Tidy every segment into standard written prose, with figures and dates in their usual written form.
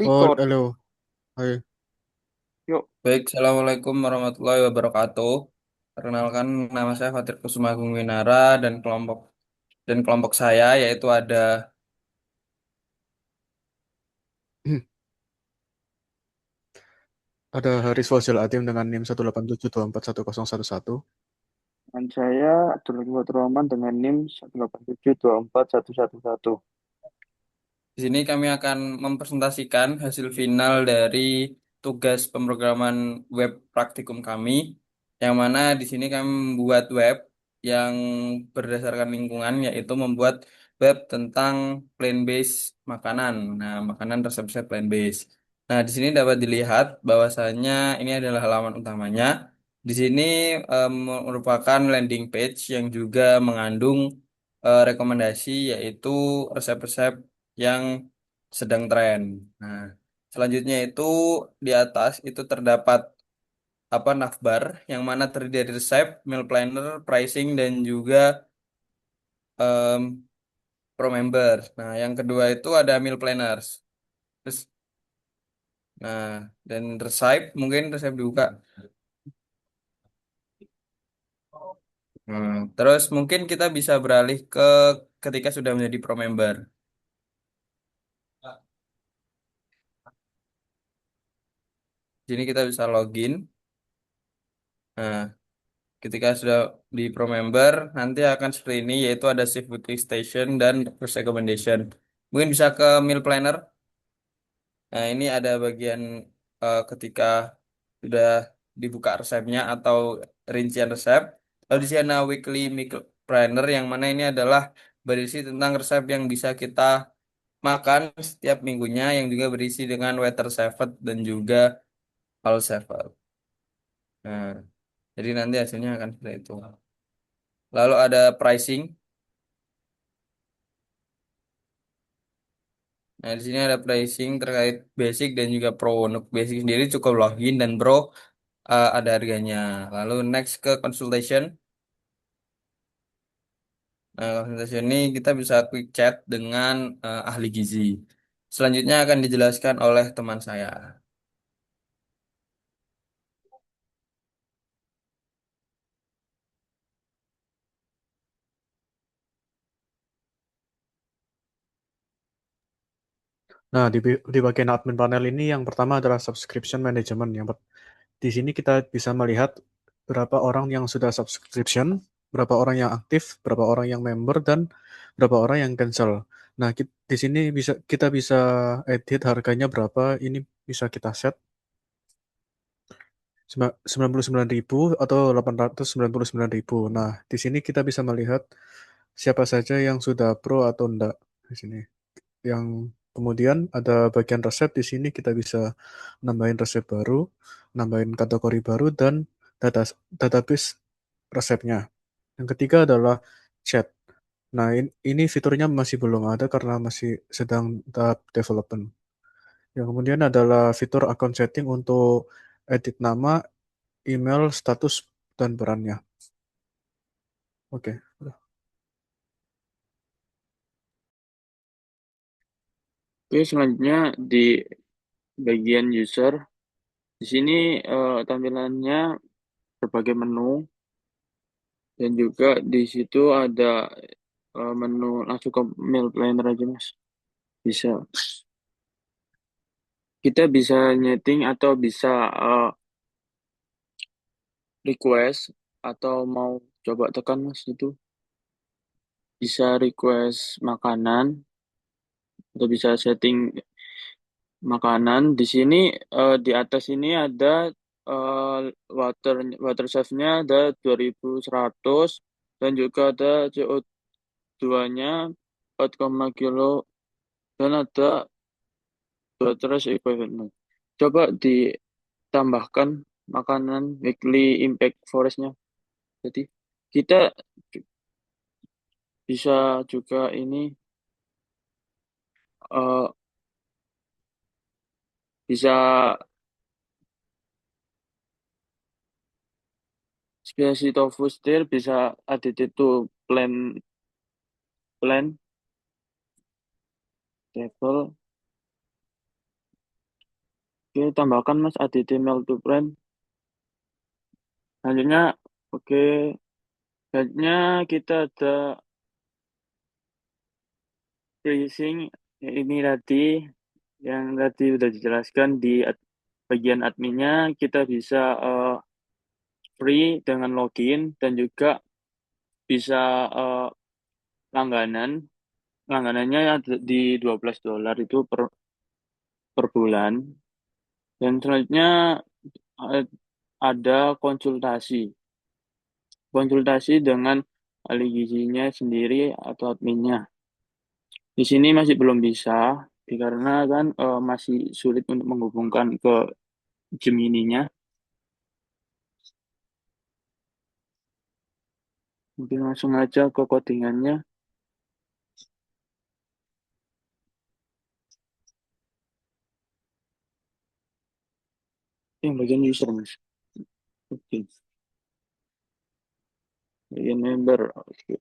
Oh, Record, halo. Hai. yuk. Baik, Assalamualaikum warahmatullahi wabarakatuh. Perkenalkan, nama saya Fatir Kusuma Agung Winara dan kelompok saya yaitu ada Ada Haris Fazil Atim dengan NIM 187241011. Dan saya Abdul Rahman Rahman dengan NIM 187241111. di sini kami akan mempresentasikan hasil final dari tugas pemrograman web praktikum kami, yang mana di sini kami membuat web yang berdasarkan lingkungan, yaitu membuat web tentang plant-based makanan. Nah, makanan resep-resep plant-based. Nah, di sini dapat dilihat bahwasanya ini adalah halaman utamanya. Di sini merupakan landing page yang juga mengandung rekomendasi, yaitu resep-resep yang sedang tren. Nah, selanjutnya itu di atas itu terdapat apa navbar yang mana terdiri dari resep, meal planner, pricing dan juga em, pro members. Nah, yang kedua itu ada meal planners. Terus, nah, dan resep mungkin resep dibuka. Terus mungkin kita bisa beralih ke ketika sudah menjadi pro member. Jadi kita bisa login. Nah, ketika sudah di Pro Member, nanti akan seperti ini, yaitu ada Shift Weekly Station dan First Recommendation. Mungkin bisa ke Meal Planner. Nah, ini ada bagian ketika sudah dibuka resepnya atau rincian resep. Lalu di sini ada Weekly Meal Planner, yang mana ini adalah berisi tentang resep yang bisa kita makan setiap minggunya, yang juga berisi dengan water saver dan juga all saver. Nah, jadi nanti hasilnya akan seperti itu. Lalu ada pricing. Nah, di sini ada pricing terkait basic dan juga pro. Untuk basic sendiri cukup login dan pro ada harganya. Lalu next ke consultation. Nah, consultation ini kita bisa quick chat dengan ahli gizi. Selanjutnya akan dijelaskan oleh teman saya. Nah, di bagian admin panel ini yang pertama adalah subscription management. Di sini kita bisa melihat berapa orang yang sudah subscription, berapa orang yang aktif, berapa orang yang member, dan berapa orang yang cancel. Nah, di sini kita bisa edit harganya berapa. Ini bisa kita set 99.000 atau 899.000. Nah, di sini kita bisa melihat siapa saja yang sudah pro atau enggak di sini. Yang kemudian ada bagian resep. Di sini kita bisa nambahin resep baru, nambahin kategori baru, dan data database resepnya. Yang ketiga adalah chat. Nah, ini fiturnya masih belum ada karena masih sedang tahap development. Yang kemudian adalah fitur account setting untuk edit nama, email, status, dan perannya. Oke. Oke, selanjutnya di bagian user, di sini tampilannya berbagai menu dan juga di situ ada menu langsung ke meal planner aja mas. Bisa, kita bisa nyeting atau bisa request atau mau coba tekan mas itu bisa request makanan atau bisa setting makanan. Di sini di atas ini ada eh, water chef-nya ada 2100 dan juga ada CO2-nya 4, kilo dan ada water equivalent. Coba ditambahkan makanan weekly impact forest-nya. Jadi kita bisa juga ini eh, bisa spesies tofu stir bisa added itu plan table Oke, tambahkan Mas HTML to frame. Selanjutnya, oke, selanjutnya kita ada tracing. Ini tadi yang tadi udah dijelaskan di bagian adminnya, kita bisa free dengan login dan juga bisa langganan. Langganannya ada di $12 itu per bulan. Dan selanjutnya eh, ada konsultasi. Konsultasi dengan ahli gizinya sendiri atau adminnya. Di sini masih belum bisa, dikarenakan masih sulit untuk menghubungkan ke Gemini-nya. Mungkin langsung aja ke codingannya. Yang bagian user, Mas. Oke. Bagian member. Oke.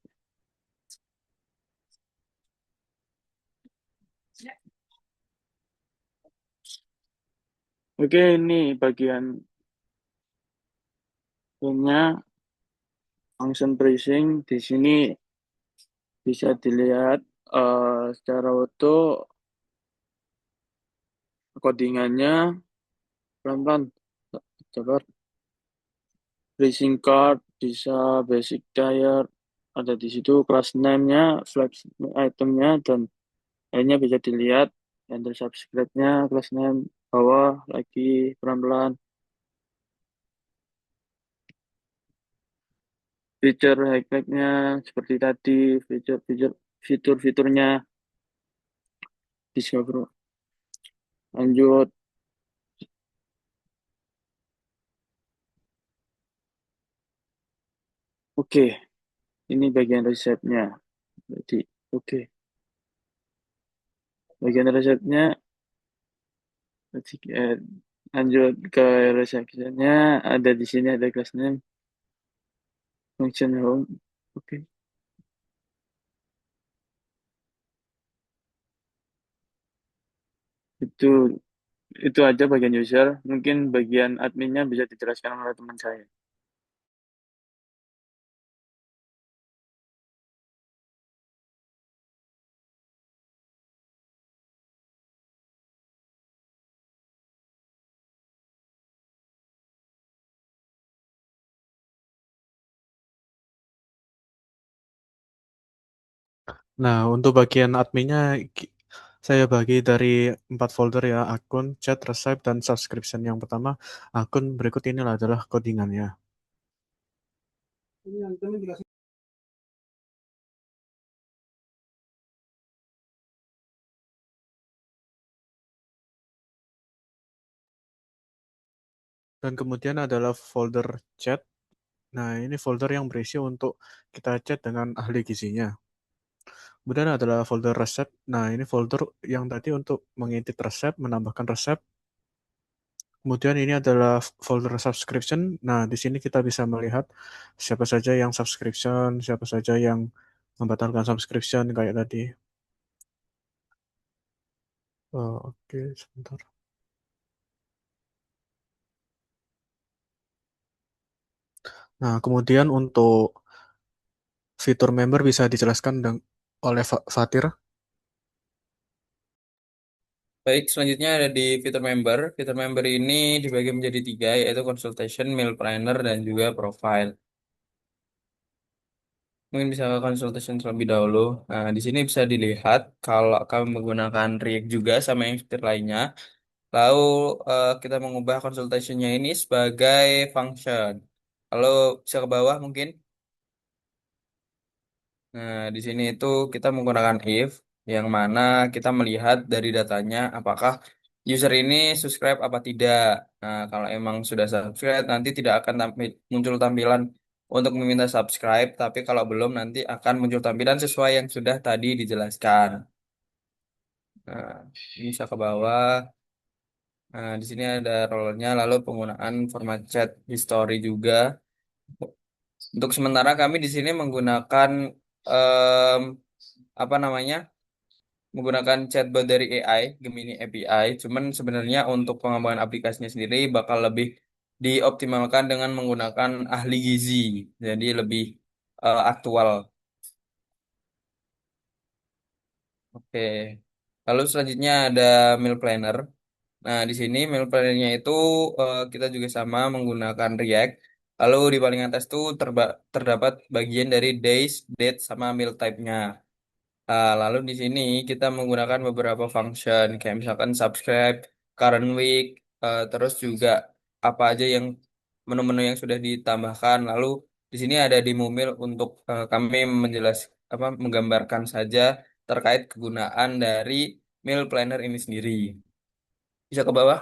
Oke, ini bagian punya function tracing. Di sini bisa dilihat secara auto codingannya pelan-pelan. Coba tracing card, bisa basic diet, ada di situ class name-nya, flag itemnya, dan lainnya bisa dilihat. Enter subscribe-nya, class name, bawah, lagi pelan-pelan. Feature highlight-nya seperti tadi, fitur-fiturnya, discover. Lanjut. Oke, ini bagian resepnya. Jadi, oke. Bagian resepnya, eh, lanjut ke resepnya. Ada di sini ada class name, function home. Oke, itu itu aja bagian user. Mungkin bagian adminnya bisa dijelaskan oleh teman saya. Nah, untuk bagian adminnya saya bagi dari 4 folder ya, akun, chat, resep, dan subscription. Yang pertama, akun berikut inilah adalah codingannya. Dan kemudian adalah folder chat. Nah, ini folder yang berisi untuk kita chat dengan ahli gizinya. Kemudian adalah folder resep. Nah, ini folder yang tadi untuk mengedit resep, menambahkan resep. Kemudian ini adalah folder subscription. Nah, di sini kita bisa melihat siapa saja yang subscription, siapa saja yang membatalkan subscription kayak tadi. Oke, sebentar. Nah, kemudian untuk fitur member bisa dijelaskan oleh Fatir. Baik, selanjutnya ada di fitur member. Fitur member ini dibagi menjadi tiga, yaitu consultation, meal planner, dan juga profile. Mungkin bisa ke consultation terlebih dahulu. Nah, di sini bisa dilihat kalau kami menggunakan React juga sama yang fitur lainnya. Lalu kita mengubah consultation-nya ini sebagai function. Kalau bisa ke bawah mungkin. Nah, di sini itu kita menggunakan if, yang mana kita melihat dari datanya apakah user ini subscribe apa tidak. Nah, kalau emang sudah subscribe, nanti tidak akan muncul tampilan untuk meminta subscribe, tapi kalau belum nanti akan muncul tampilan sesuai yang sudah tadi dijelaskan. Nah, ini bisa ke bawah. Nah, di sini ada rollernya, lalu penggunaan format chat history juga. Untuk sementara kami di sini menggunakan em, apa namanya? menggunakan chatbot dari AI, Gemini API. Cuman sebenarnya untuk pengembangan aplikasinya sendiri bakal lebih dioptimalkan dengan menggunakan ahli gizi. Jadi lebih aktual. Oke. Lalu selanjutnya ada meal planner. Nah, di sini meal planner-nya itu kita juga sama menggunakan React. Lalu di paling atas tuh terdapat bagian dari days, date, sama meal type-nya. Lalu di sini kita menggunakan beberapa function kayak misalkan subscribe, current week, terus juga apa aja yang menu-menu yang sudah ditambahkan. Lalu di sini ada demo meal untuk kami apa menggambarkan saja terkait kegunaan dari meal planner ini sendiri. Bisa ke bawah.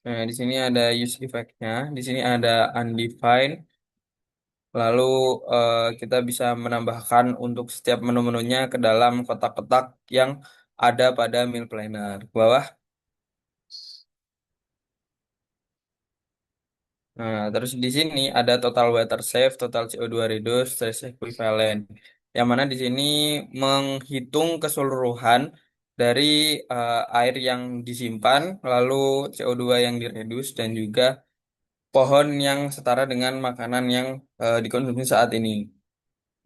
Nah, di sini ada use effect-nya, di sini ada undefined. Lalu kita bisa menambahkan untuk setiap menu-menunya ke dalam kotak-kotak yang ada pada meal planner. Ke bawah. Nah, terus di sini ada total water save, total CO2 reduce, stress equivalent. Yang mana di sini menghitung keseluruhan dari air yang disimpan, lalu CO2 yang direduce, dan juga pohon yang setara dengan makanan yang dikonsumsi saat ini.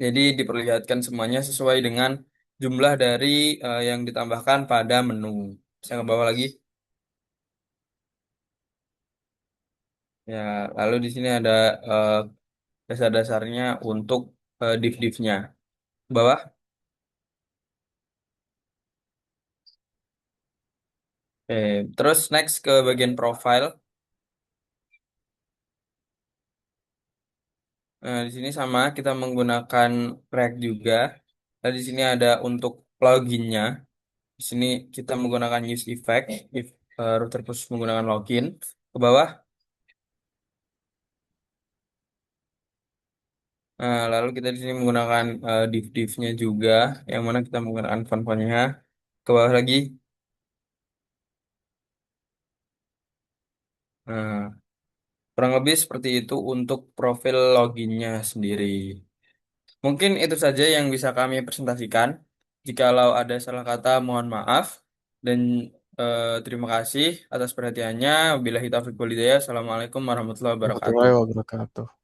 Jadi diperlihatkan semuanya sesuai dengan jumlah dari yang ditambahkan pada menu. Saya ke bawah lagi. Ya, lalu di sini ada eh, dasar-dasarnya untuk div-divnya. Bawah. Oke, terus next ke bagian profile. Nah, di sini sama kita menggunakan React juga. Nah, di sini ada untuk pluginnya. Di sini kita menggunakan use effect if router khusus menggunakan login. Ke bawah. Nah, lalu kita di sini menggunakan div-divnya juga, yang mana kita menggunakan font-fontnya. Ke bawah lagi. Nah, kurang lebih seperti itu untuk profil loginnya sendiri. Mungkin itu saja yang bisa kami presentasikan. Jikalau ada salah kata, mohon maaf. Dan terima kasih atas perhatiannya. Wabillahi taufiq wal hidayah. Assalamualaikum warahmatullahi Warahmatullahi wabarakatuh. wabarakatuh.